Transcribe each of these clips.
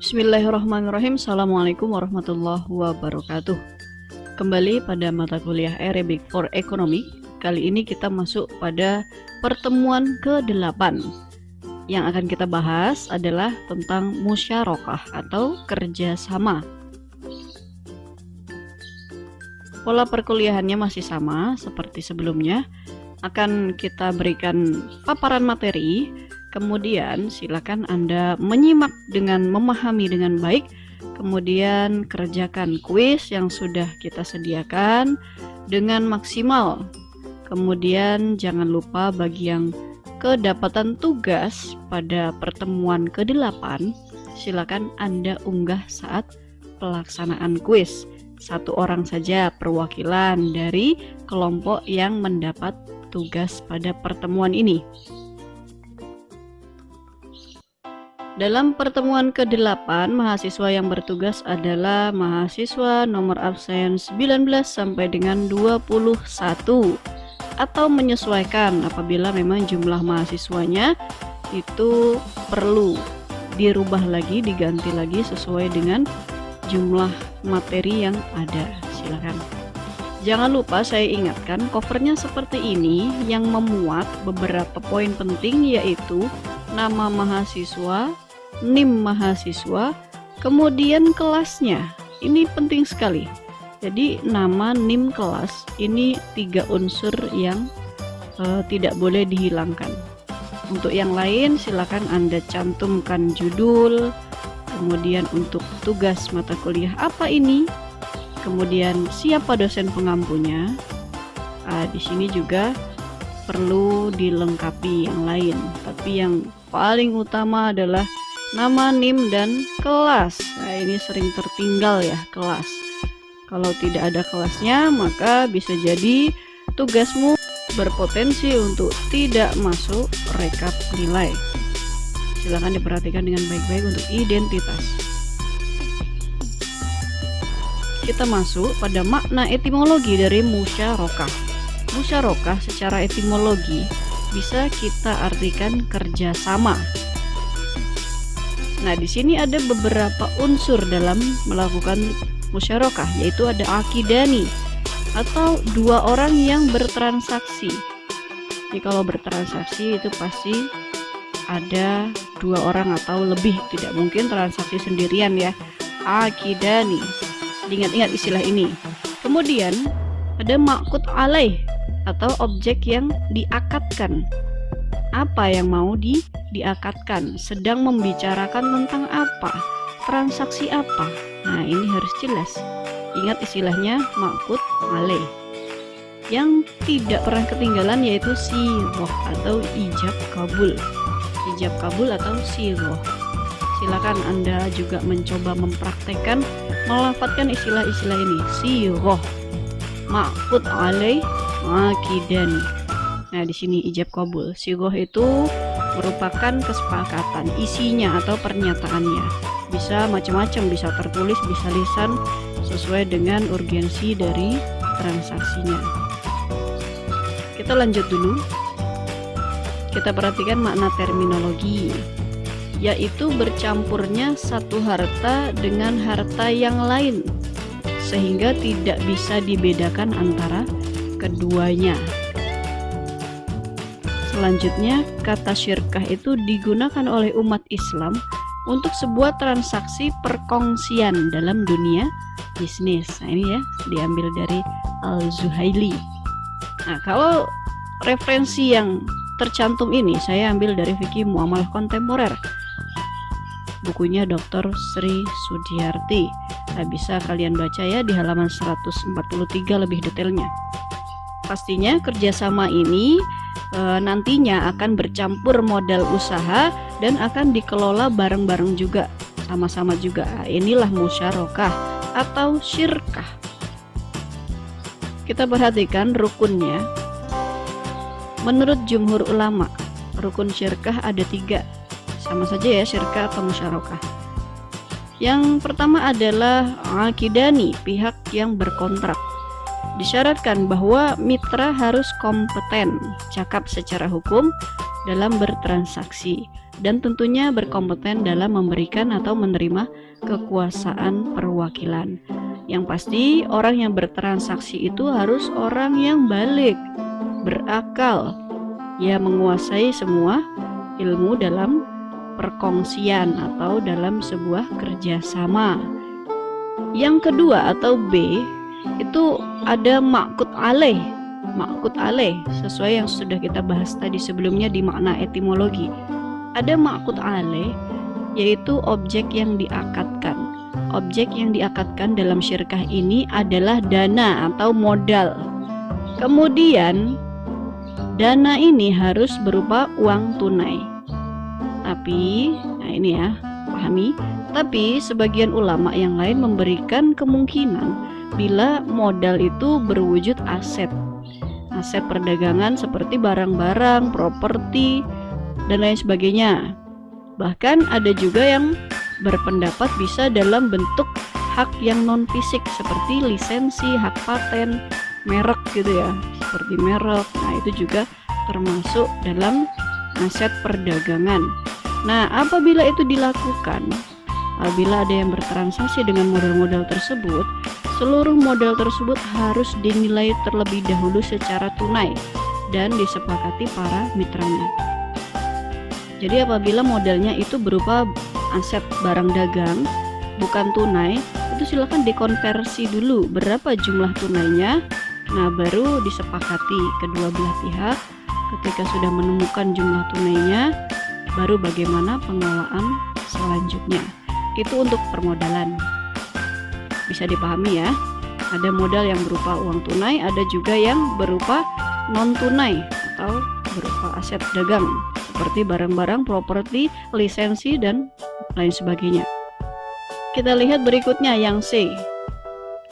Bismillahirrahmanirrahim. Assalamualaikum warahmatullahi wabarakatuh. Kembali pada mata kuliah Arabic for Economic. Kali ini kita masuk pada pertemuan ke-8. Yang akan kita bahas adalah tentang musyarakah atau kerjasama. Pola perkuliahannya masih sama seperti sebelumnya. Akan kita berikan paparan materi, kemudian silakan Anda menyimak dengan memahami dengan baik, kemudian kerjakan kuis yang sudah kita sediakan dengan maksimal. Kemudian jangan lupa bagi yang kedapatan tugas pada pertemuan ke-8, silakan Anda unggah saat pelaksanaan kuis. 1 orang saja perwakilan dari kelompok yang mendapat tugas pada pertemuan ini. Dalam pertemuan ke-8, mahasiswa yang bertugas adalah mahasiswa nomor absen 19 sampai dengan 21 atau menyesuaikan apabila memang jumlah mahasiswanya itu perlu dirubah lagi, diganti lagi sesuai dengan jumlah materi yang ada. Silakan. Jangan lupa saya ingatkan covernya seperti ini yang memuat beberapa poin penting, yaitu nama mahasiswa, NIM mahasiswa, kemudian kelasnya. Ini penting sekali. Jadi nama, NIM, kelas ini 3 unsur yang tidak boleh dihilangkan. Untuk yang lain silakan Anda cantumkan judul, kemudian untuk tugas mata kuliah apa ini, kemudian siapa dosen pengampunya. Di sini juga perlu dilengkapi yang lain, tapi yang paling utama adalah nama, NIM, dan kelas. Nah, ini sering tertinggal ya, kelas. Kalau tidak ada kelasnya, maka bisa jadi tugasmu berpotensi untuk tidak masuk rekap nilai. Silakan diperhatikan dengan baik-baik untuk identitas. Kita masuk pada makna etimologi dari musyarakah. Musyarakah secara etimologi bisa kita artikan kerjasama. Nah, di sini ada beberapa unsur dalam melakukan musyarakah, yaitu ada akidani atau 2 orang yang bertransaksi. Jadi kalau bertransaksi itu pasti ada 2 orang atau lebih, tidak mungkin transaksi sendirian ya. Akidani. Ingat-ingat istilah ini. Kemudian ada ma'qud alaih atau objek yang diakatkan. Apa yang mau diakatkan? Sedang membicarakan tentang apa? Transaksi apa? Nah, ini harus jelas. Ingat istilahnya ma'qud alaih. Yang tidak pernah ketinggalan yaitu sighah atau ijab kabul. Ijab kabul atau sighah. Silakan Anda juga mencoba mempraktekkan melafadzkan istilah-istilah ini. Sighah, ma'qud alaih, akidani. Nah, di sini ijab kabul. Sighah itu merupakan kesepakatan, isinya atau pernyataannya. Bisa macam-macam, bisa tertulis, bisa lisan, sesuai dengan urgensi dari transaksinya. Kita lanjut dulu. Kita perhatikan makna terminologi, yaitu bercampurnya satu harta dengan harta yang lain, sehingga tidak bisa dibedakan antara keduanya. Selanjutnya, kata syirkah itu digunakan oleh umat Islam untuk sebuah transaksi perkongsian dalam dunia bisnis. Nah, ini ya diambil dari Al-Zuhaili. Nah, kalau referensi yang tercantum ini saya ambil dari Fikih Muamalah Kontemporer, bukunya Dr. Sri Sudiarti. Nah, bisa kalian baca ya di halaman 143 lebih detailnya. Pastinya kerjasama ini nantinya akan bercampur modal usaha dan akan dikelola bareng-bareng juga, sama-sama juga. Inilah musyarakah atau syirkah. Kita perhatikan rukunnya. Menurut jumhur ulama, rukun syirkah ada 3. Sama saja ya, syirkah atau musyarakah. Yang pertama adalah akidani, pihak yang berkontrak. Disyaratkan bahwa mitra harus kompeten, cakap secara hukum dalam bertransaksi. dan tentunya berkompeten dalam memberikan atau menerima kekuasaan perwakilan. Yang pasti orang yang bertransaksi itu harus orang yang balik, berakal, ya menguasai semua ilmu dalam perkongsian atau dalam sebuah kerjasama. Yang kedua atau B itu ada ma'qud alaih. Ma'qud alaih sesuai yang sudah kita bahas tadi sebelumnya di makna etimologi. Ada ma'qud alaih yaitu objek yang diakadkan. Objek yang diakadkan dalam syirkah ini adalah dana atau modal. Kemudian dana ini harus berupa uang tunai. Tapi, nah ini ya, pahami. Tapi sebagian ulama yang lain memberikan kemungkinan bila modal itu berwujud aset. Aset perdagangan seperti barang-barang, properti, dan lain sebagainya. Bahkan ada juga yang berpendapat bisa dalam bentuk hak yang non fisik seperti lisensi, hak paten, merek gitu ya, seperti merek. Nah, itu juga termasuk dalam aset perdagangan. Nah, apabila itu dilakukan, apabila ada yang bertransaksi dengan modal-modal tersebut, seluruh modal tersebut harus dinilai terlebih dahulu secara tunai dan disepakati para mitranya. Jadi apabila modalnya itu berupa aset barang dagang, bukan tunai, itu silakan dikonversi dulu berapa jumlah tunainya. Nah, baru disepakati kedua belah pihak. Ketika sudah menemukan jumlah tunainya, baru bagaimana pengelolaan selanjutnya. Itu untuk permodalan. Bisa dipahami ya. Ada modal yang berupa uang tunai, ada juga yang berupa non tunai atau berupa aset dagang seperti barang-barang, properti, lisensi, dan lain sebagainya. Kita lihat berikutnya yang C.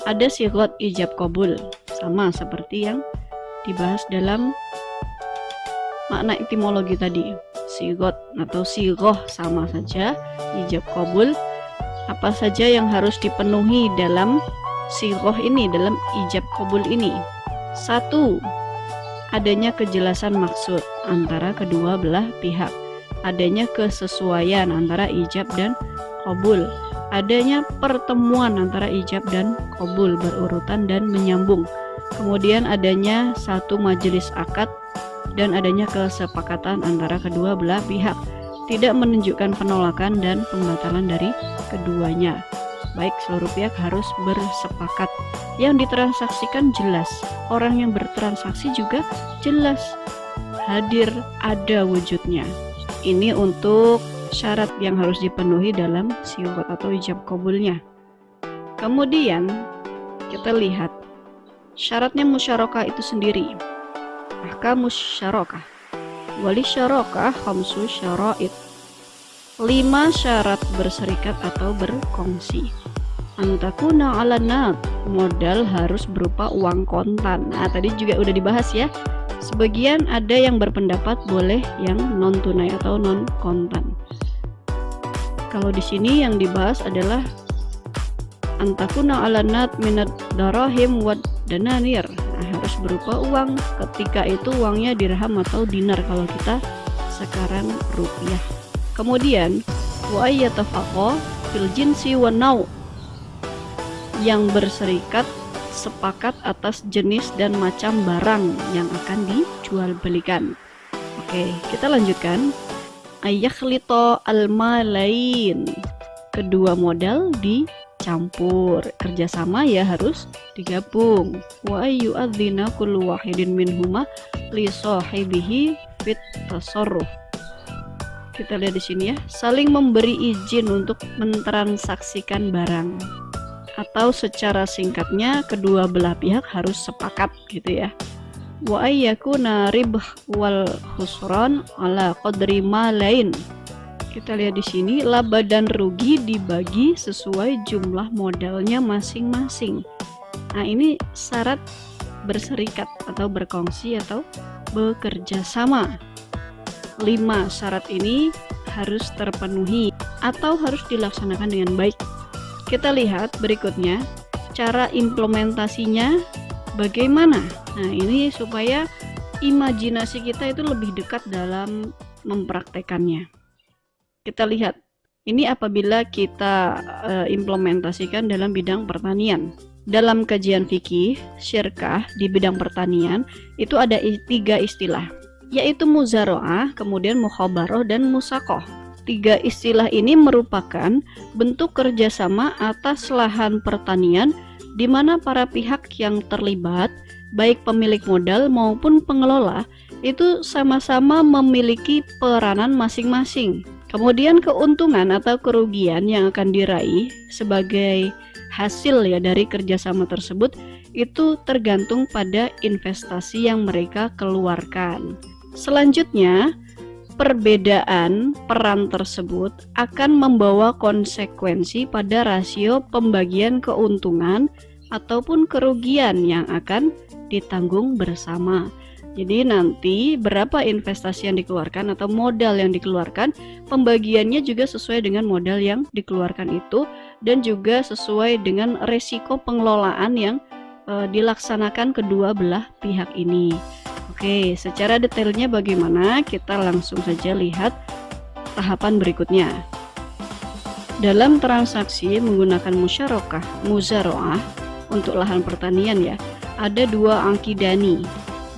Ada sighah ijab qabul, sama seperti yang dibahas dalam makna etimologi tadi. Sighah atau sighah sama saja, ijab qabul. Apa saja yang harus dipenuhi dalam sighah ini, dalam ijab qabul ini? 1. Adanya kejelasan maksud antara kedua belah pihak. Adanya kesesuaian antara ijab dan qabul. Adanya pertemuan antara ijab dan qabul berurutan dan menyambung. Kemudian adanya satu majelis akad dan adanya kesepakatan antara kedua belah pihak. Tidak menunjukkan penolakan dan pembatalan dari keduanya. Baik, seluruh pihak harus bersepakat. Yang ditransaksikan jelas, orang yang bertransaksi juga jelas, hadir, ada wujudnya. Ini untuk syarat yang harus dipenuhi dalam sighah atau ijab qabulnya. Kemudian kita lihat syaratnya musyarakah itu sendiri. Ahkam musyarakah. Wali syarakah khamsu syara'id. 5 syarat berserikat atau berkongsi. Antakuna ala naqd, modal harus berupa uang kontan. Nah, tadi juga udah dibahas ya. Sebagian ada yang berpendapat boleh yang non tunai atau non kontan. Kalau di sini yang dibahas adalah antakuna ala naqd minad darahim wad dananir. Nah, harus berupa uang. Ketika itu uangnya dirham atau dinar kalau kita sekarang rupiah. Kemudian wa ayyatafaqa fil jinsi wa nau', yang berserikat sepakat atas jenis dan macam barang yang akan dijual belikan. Oke, kita lanjutkan. Ayyakhlita al-malain, kedua modal dicampur, kerjasama ya harus digabung. Wa ayyu'adzina kullu wahidin minhuma li sahibihi fit tasarruf. Kita lihat di sini ya, saling memberi izin untuk mentransaksikan barang. Atau secara singkatnya kedua belah pihak harus sepakat gitu ya. Wa ayyakuna ribh wal khusran ala qadri ma lain. Kita lihat di sini laba dan rugi dibagi sesuai jumlah modalnya masing-masing. Nah, ini syarat berserikat atau berkongsi atau bekerja sama. 5 syarat ini harus terpenuhi atau harus dilaksanakan dengan baik. Kita lihat berikutnya cara implementasinya bagaimana. Nah, ini supaya imajinasi kita itu lebih dekat dalam mempraktekannya. Kita lihat, ini apabila kita implementasikan dalam bidang pertanian. Dalam kajian fikih, syirkah di bidang pertanian itu ada 3 istilah, yaitu muzaro'ah, kemudian mukhabaroh, dan musaqoh. 3 istilah ini merupakan bentuk kerjasama atas lahan pertanian di mana para pihak yang terlibat, baik pemilik modal maupun pengelola, itu sama-sama memiliki peranan masing-masing. Kemudian keuntungan atau kerugian yang akan diraih sebagai hasil ya dari kerjasama tersebut itu tergantung pada investasi yang mereka keluarkan. Selanjutnya, perbedaan peran tersebut akan membawa konsekuensi pada rasio pembagian keuntungan ataupun kerugian yang akan ditanggung bersama. Jadi nanti berapa investasi yang dikeluarkan atau modal yang dikeluarkan, pembagiannya juga sesuai dengan modal yang dikeluarkan itu dan juga sesuai dengan resiko pengelolaan yang dilaksanakan kedua belah pihak ini. Oke, secara detailnya bagaimana? Kita langsung saja lihat tahapan berikutnya. Dalam transaksi menggunakan musyarakah, muzaro'ah untuk lahan pertanian ya, ada 2 akidani.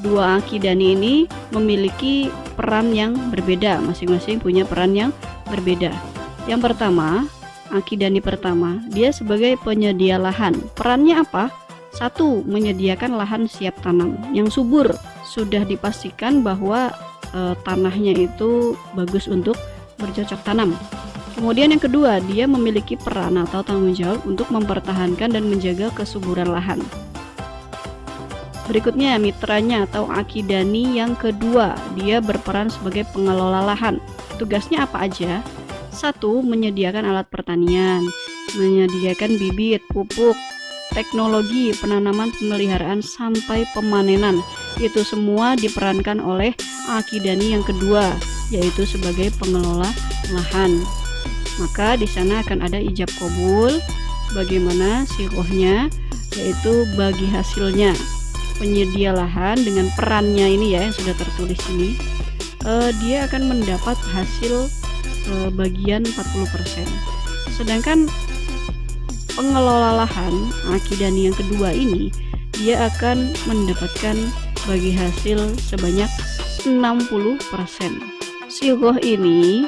2 akidani ini memiliki peran yang berbeda, masing-masing punya peran yang berbeda. Yang pertama, akidani pertama, dia sebagai penyedia lahan. Perannya apa? 1. Menyediakan lahan siap tanam yang subur. Sudah dipastikan bahwa tanahnya itu bagus untuk bercocok tanam. Kemudian yang kedua, dia memiliki peran atau tanggung jawab untuk mempertahankan dan menjaga kesuburan lahan. Berikutnya, mitranya atau akidani yang kedua, dia berperan sebagai pengelola lahan. Tugasnya apa aja? 1. Menyediakan alat pertanian, menyediakan bibit, pupuk, teknologi, penanaman, pemeliharaan, sampai pemanenan. Itu semua diperankan oleh akidani yang kedua, yaitu sebagai pengelola lahan. Maka di sana akan ada ijab qabul. Bagaimana sighahnya? Yaitu bagi hasilnya. Penyedia lahan dengan perannya ini ya yang sudah tertulis ini, dia akan mendapat hasil bagian 40%. Sedangkan pengelola lahan akidani yang kedua ini, dia akan mendapatkan bagi hasil sebanyak 60%. Sighah ini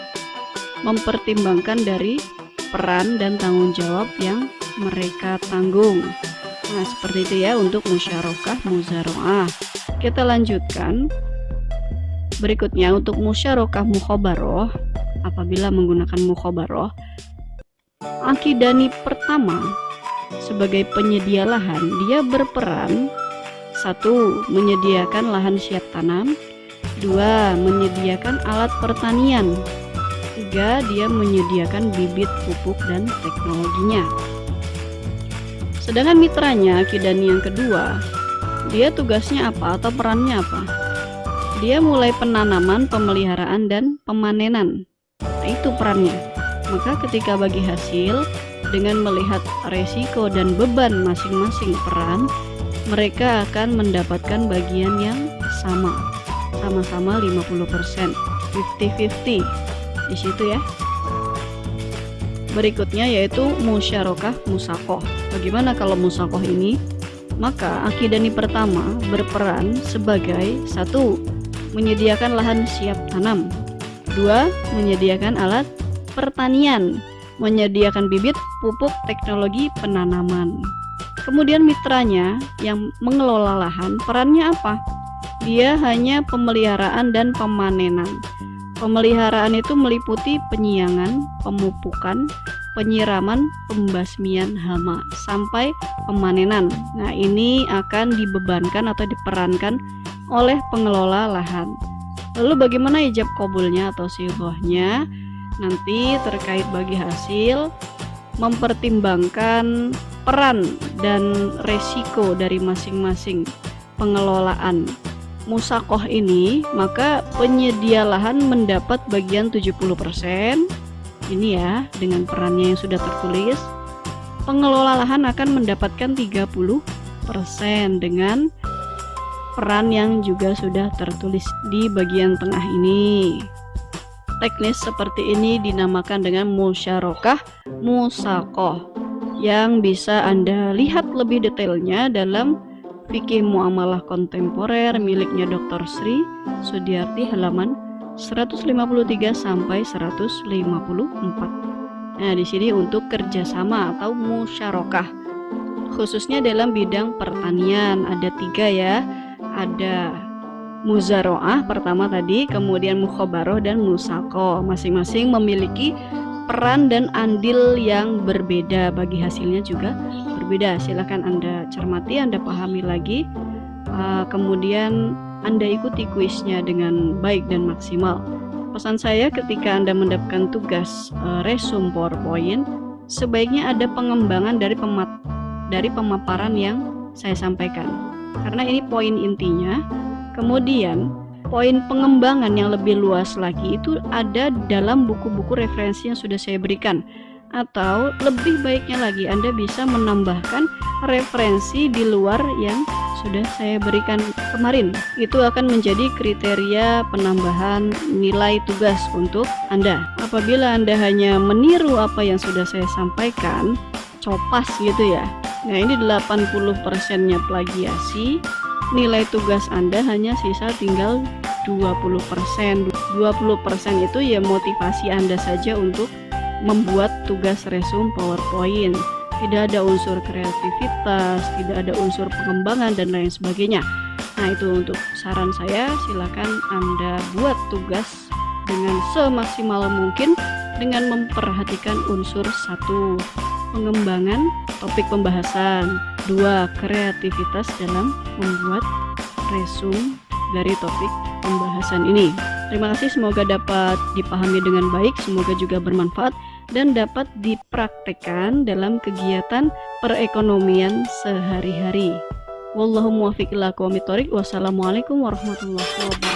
mempertimbangkan dari peran dan tanggung jawab yang mereka tanggung. Nah, seperti itu ya untuk musyarakah muzaro'ah. Kita lanjutkan. Berikutnya untuk musyarakah mukhabaroh, apabila menggunakan mukhabaroh, akidani pertama sebagai penyedia lahan, dia berperan 1. Menyediakan lahan siap tanam, 2. Menyediakan alat pertanian, 3. Dia menyediakan bibit, pupuk, dan teknologinya. Sedangkan mitranya, akidani yang kedua, dia tugasnya apa atau perannya apa? Dia mulai penanaman, pemeliharaan, dan pemanenan. Nah, itu perannya. Maka ketika bagi hasil, dengan melihat resiko dan beban masing-masing peran, mereka akan mendapatkan bagian yang sama-sama 50%, 50-50 di situ ya. Berikutnya yaitu musyarakah musaqoh. Bagaimana kalau musaqoh ini? Maka akidani pertama berperan sebagai 1. Menyediakan lahan siap tanam, 2. Menyediakan alat pertanian, menyediakan bibit, pupuk, teknologi penanaman. Kemudian mitranya yang mengelola lahan, perannya apa? Dia hanya pemeliharaan dan pemanenan. Pemeliharaan itu meliputi penyiangan, pemupukan, penyiraman, pembasmian hama, sampai pemanenan. Nah, ini akan dibebankan atau diperankan oleh pengelola lahan. Lalu bagaimana ijab qabulnya atau sighahnya? Nanti terkait bagi hasil, mempertimbangkan peran dan resiko dari masing-masing pengelolaan musaqoh ini, maka penyedia lahan mendapat bagian 70%. Ini ya, dengan perannya yang sudah tertulis. Pengelola lahan akan mendapatkan 30% dengan peran yang juga sudah tertulis di bagian tengah ini. teknis seperti ini dinamakan dengan musyarakah musaqah, yang bisa Anda lihat lebih detailnya dalam Fikih Muamalah Kontemporer miliknya Dr. Sri Sudiarti halaman 153 sampai 154. Nah, di sini untuk kerjasama atau musyarakah, khususnya dalam bidang pertanian ada 3 ya. Ada muzaroah pertama tadi, kemudian mukhabaroh dan musaqah. Masing-masing memiliki peran dan andil yang berbeda, bagi hasilnya juga berbeda. Silahkan Anda cermati, Anda pahami lagi, kemudian Anda ikuti kuisnya dengan baik dan maksimal. Pesan saya ketika Anda mendapatkan tugas resume PowerPoint, sebaiknya ada pengembangan dari pemaparan yang saya sampaikan, karena ini poin intinya. Kemudian poin pengembangan yang lebih luas lagi itu ada dalam buku-buku referensi yang sudah saya berikan, atau lebih baiknya lagi Anda bisa menambahkan referensi di luar yang sudah saya berikan kemarin. Itu akan menjadi kriteria penambahan nilai tugas untuk Anda. Apabila Anda hanya meniru apa yang sudah saya sampaikan, copas gitu ya, nah ini 80%-nya plagiasi, nilai tugas Anda hanya sisa tinggal 20%. 20% itu ya motivasi Anda saja untuk membuat tugas resume PowerPoint. Tidak ada unsur kreativitas, tidak ada unsur pengembangan dan lain sebagainya. Nah, itu untuk saran saya, silakan Anda buat tugas dengan semaksimal mungkin dengan memperhatikan unsur 1, pengembangan topik pembahasan, 2, kreativitas dalam membuat resume dari topik pembahasan ini. Terima kasih, semoga dapat dipahami dengan baik, semoga juga bermanfaat dan dapat dipraktekkan dalam kegiatan perekonomian sehari-hari. Wallahu muwaffiq ila aqwamit thoriq. Wassalamualaikum warahmatullahi wabarakatuh.